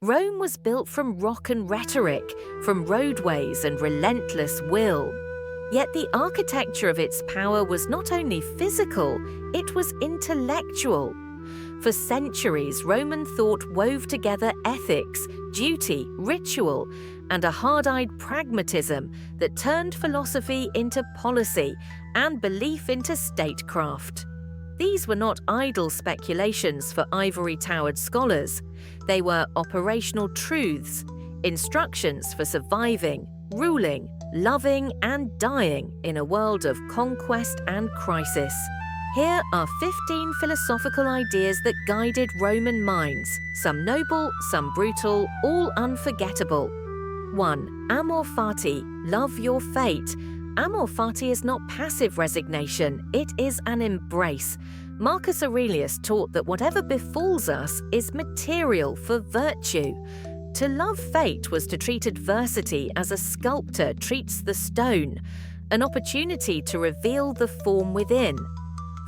Rome was built from rock and rhetoric, from roadways and relentless will. Yet the architecture of its power was not only physical, it was intellectual. For centuries, Roman thought wove together ethics, duty, ritual, and a hard-eyed pragmatism that turned philosophy into policy and belief into statecraft. These were not idle speculations for ivory-towered scholars. They were operational truths, instructions for surviving, ruling, loving, and dying in a world of conquest and crisis. Here are 15 philosophical ideas that guided Roman minds, some noble, some brutal, all unforgettable. 1. Amor fati, love your fate. Amor fati is not passive resignation, it is an embrace. Marcus Aurelius taught that whatever befalls us is material for virtue. To love fate was to treat adversity as a sculptor treats the stone, an opportunity to reveal the form within.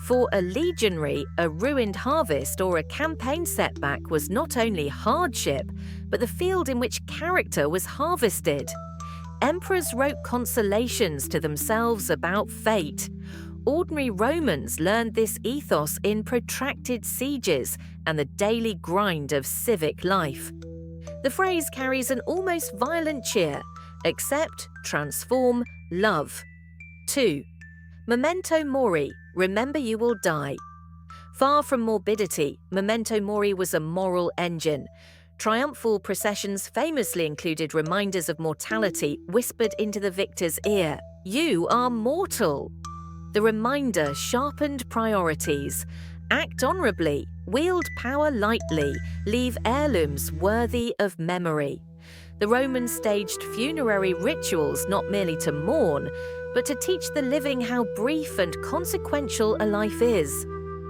For a legionary, a ruined harvest or a campaign setback was not only hardship, but the field in which character was harvested. Emperors wrote consolations to themselves about fate. Ordinary Romans learned this ethos in protracted sieges and the daily grind of civic life. The phrase carries an almost violent cheer: accept, transform, love. 2. Memento Mori, remember you will die. Far from morbidity, Memento Mori was a moral engine. Triumphal processions famously included reminders of mortality whispered into the victor's ear. You are mortal. The reminder sharpened priorities. Act honorably, wield power lightly, leave heirlooms worthy of memory. The Romans staged funerary rituals not merely to mourn, but to teach the living how brief and consequential a life is.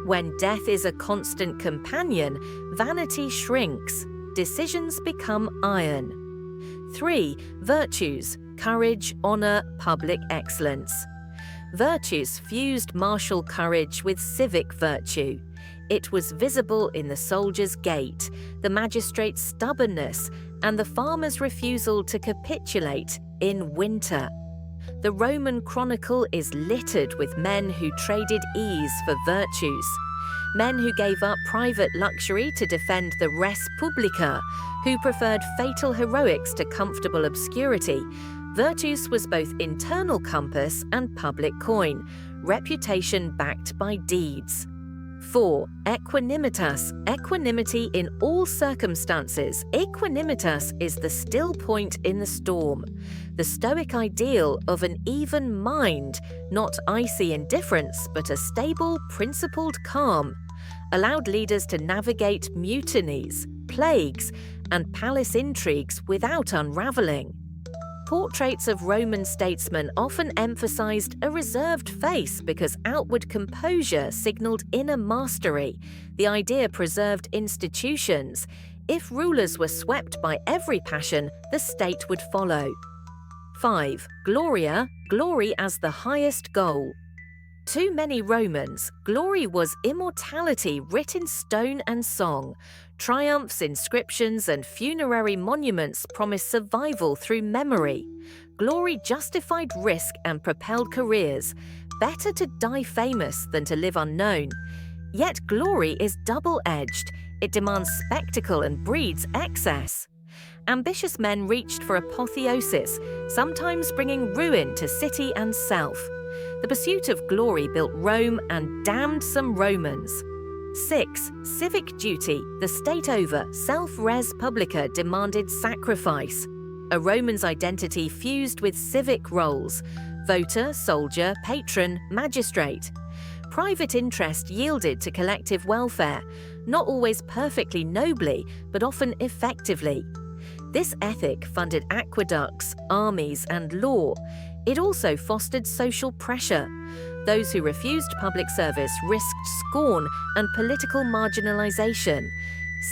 When death is a constant companion, vanity shrinks, decisions become iron. 3. Virtues, courage, honor, public excellence. Virtues fused martial courage with civic virtue. It was visible in the soldier's gait, the magistrate's stubbornness, and the farmer's refusal to capitulate in winter. The Roman Chronicle is littered with men who traded ease for virtues, men who gave up private luxury to defend the res publica, who preferred fatal heroics to comfortable obscurity. Virtus was both internal compass and public coin, reputation backed by deeds. 4. Equanimitas, equanimity in all circumstances. Equanimitas is the still point in the storm, the Stoic ideal of an even mind, not icy indifference, but a stable, principled calm, allowed leaders to navigate mutinies, plagues, and palace intrigues without unraveling. Portraits of Roman statesmen often emphasized a reserved face because outward composure signaled inner mastery. The idea preserved institutions. If rulers were swept by every passion, the state would follow. 5. Gloria, glory as the highest goal. To many Romans, glory was immortality writ in stone and song. Triumphs, inscriptions, and funerary monuments promised survival through memory. Glory justified risk and propelled careers. Better to die famous than to live unknown. Yet glory is double-edged. It demands spectacle and breeds excess. Ambitious men reached for apotheosis, sometimes bringing ruin to city and self. The pursuit of glory built Rome and damned some Romans. 6. Civic duty, the state over, self-res publica demanded sacrifice. A Roman's identity fused with civic roles: voter, soldier, patron, magistrate. Private interest yielded to collective welfare, not always perfectly nobly, but often effectively. This ethic funded aqueducts, armies, and law. It also fostered social pressure. Those who refused public service risked scorn and political marginalization.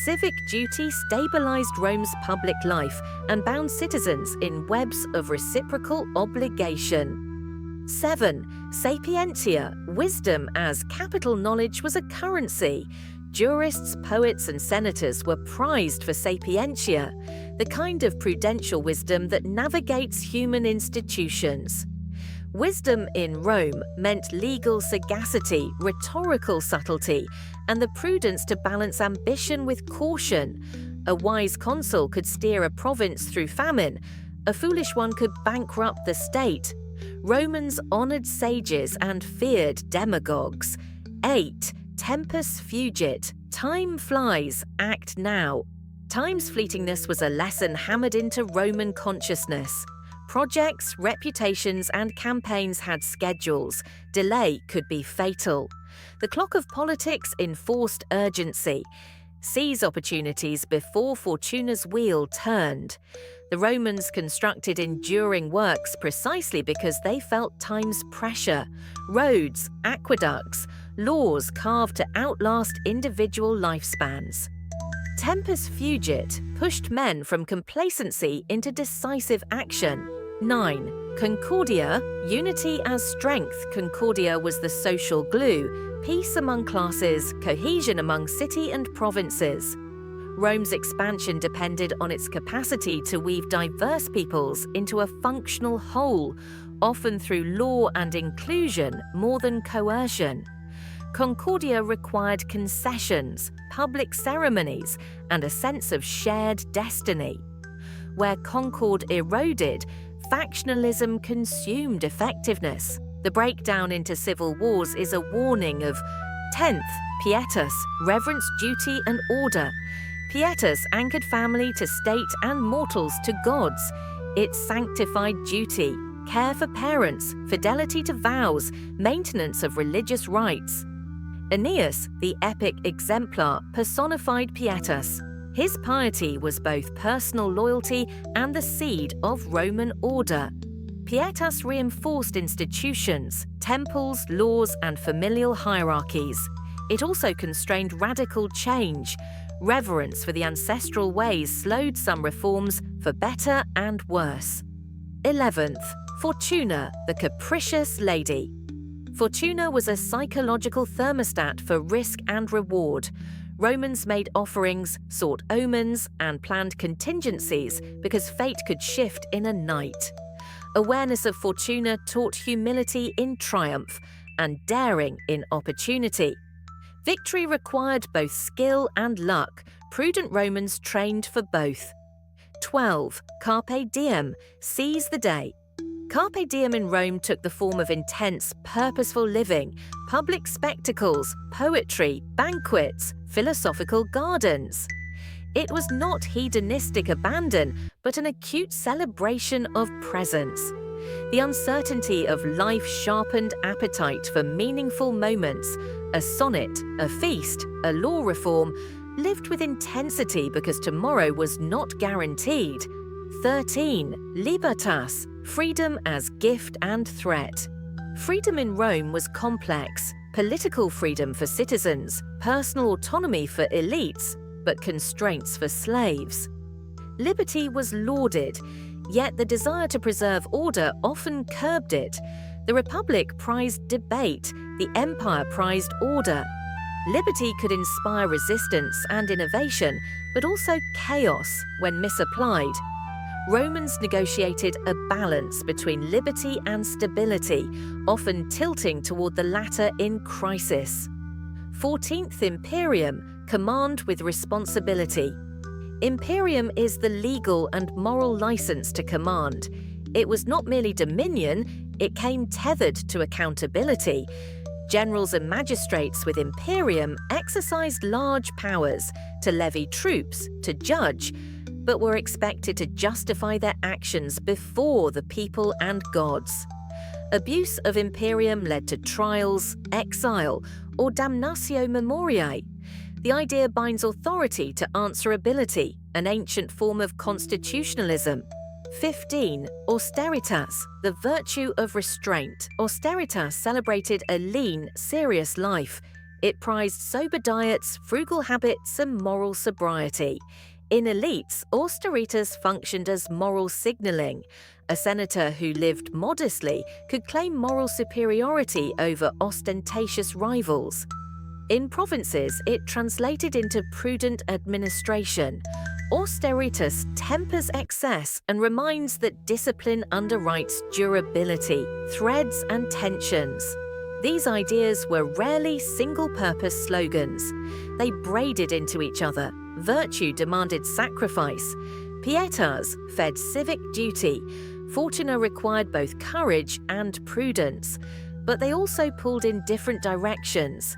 Civic duty stabilized Rome's public life and bound citizens in webs of reciprocal obligation. 7. Sapientia, wisdom as capital knowledge was a currency. Jurists, poets, and senators were prized for sapientia, the kind of prudential wisdom that navigates human institutions. Wisdom in Rome meant legal sagacity, rhetorical subtlety, and the prudence to balance ambition with caution. A wise consul could steer a province through famine. A foolish one could bankrupt the state. Romans honored sages and feared demagogues. 8. Tempus fugit. Time flies, act now. Time's fleetingness was a lesson hammered into Roman consciousness. Projects, reputations, and campaigns had schedules. Delay could be fatal. The clock of politics enforced urgency. Seize opportunities before Fortuna's wheel turned. The Romans constructed enduring works precisely because they felt time's pressure. Roads, aqueducts, laws carved to outlast individual lifespans. Tempus fugit pushed men from complacency into decisive action. 9. Concordia, unity as strength. Concordia was the social glue, peace among classes, cohesion among city and provinces. Rome's expansion depended on its capacity to weave diverse peoples into a functional whole, often through law and inclusion more than coercion. Concordia required concessions, public ceremonies, and a sense of shared destiny. Where concord eroded, factionalism consumed effectiveness. The breakdown into civil wars is a warning of 10th, pietas, reverence, duty, and order. Pietas anchored family to state and mortals to gods. It sanctified duty, care for parents, fidelity to vows, maintenance of religious rites. Aeneas, the epic exemplar, personified pietas. His piety was both personal loyalty and the seed of Roman order. Pietas reinforced institutions, temples, laws, and familial hierarchies. It also constrained radical change. Reverence for the ancestral ways slowed some reforms for better and worse. 11th, Fortuna, the capricious lady. Fortuna was a psychological thermostat for risk and reward. Romans made offerings, sought omens, and planned contingencies because fate could shift in a night. Awareness of Fortuna taught humility in triumph and daring in opportunity. Victory required both skill and luck. Prudent Romans trained for both. 12. Carpe diem, seize the day. Carpe diem in Rome took the form of intense, purposeful living, public spectacles, poetry, banquets, philosophical gardens. It was not hedonistic abandon, but an acute celebration of presence. The uncertainty of life sharpened appetite for meaningful moments. A sonnet, a feast, a law reform, lived with intensity because tomorrow was not guaranteed. 13. Libertas, freedom as gift and threat. Freedom in Rome was complex. Political freedom for citizens, personal autonomy for elites, but constraints for slaves. Liberty was lauded, yet the desire to preserve order often curbed it. The Republic prized debate, the Empire prized order. Liberty could inspire resistance and innovation, but also chaos when misapplied. Romans negotiated a balance between liberty and stability, often tilting toward the latter in crisis. 14th Imperium, command with responsibility. Imperium is the legal and moral license to command. It was not merely dominion, it came tethered to accountability. Generals and magistrates with imperium exercised large powers to levy troops, to judge, but were expected to justify their actions before the people and gods. Abuse of imperium led to trials, exile, or damnatio memoriae. The idea binds authority to answerability, an ancient form of constitutionalism. 15. Austeritas, the virtue of restraint. Austeritas celebrated a lean, serious life. It prized sober diets, frugal habits, and moral sobriety. In elites, austeritas functioned as moral signaling. A senator who lived modestly could claim moral superiority over ostentatious rivals. In provinces, it translated into prudent administration. Austeritas tempers excess and reminds that discipline underwrites durability, threads and tensions. These ideas were rarely single-purpose slogans. They braided into each other. Virtue demanded sacrifice. Pietas fed civic duty. Fortuna required both courage and prudence. But they also pulled in different directions.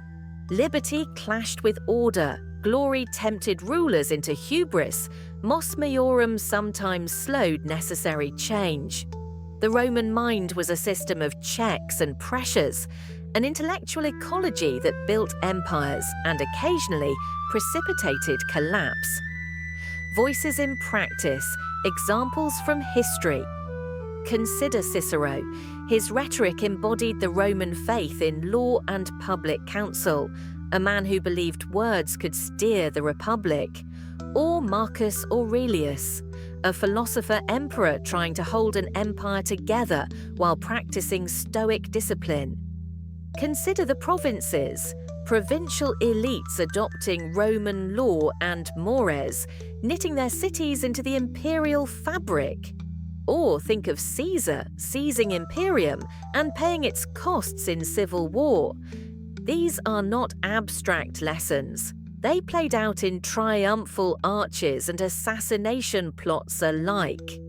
Liberty clashed with order. Glory tempted rulers into hubris. Mos maiorum sometimes slowed necessary change. The Roman mind was a system of checks and pressures, an intellectual ecology that built empires and occasionally precipitated collapse. Voices in practice, examples from history. Consider Cicero. His rhetoric embodied the Roman faith in law and public counsel, a man who believed words could steer the republic. Or Marcus Aurelius, a philosopher emperor trying to hold an empire together while practicing stoic discipline. Consider the provinces, provincial elites adopting Roman law and mores, knitting their cities into the imperial fabric. Or think of Caesar seizing imperium and paying its costs in civil war. These are not abstract lessons. They played out in triumphal arches and assassination plots alike.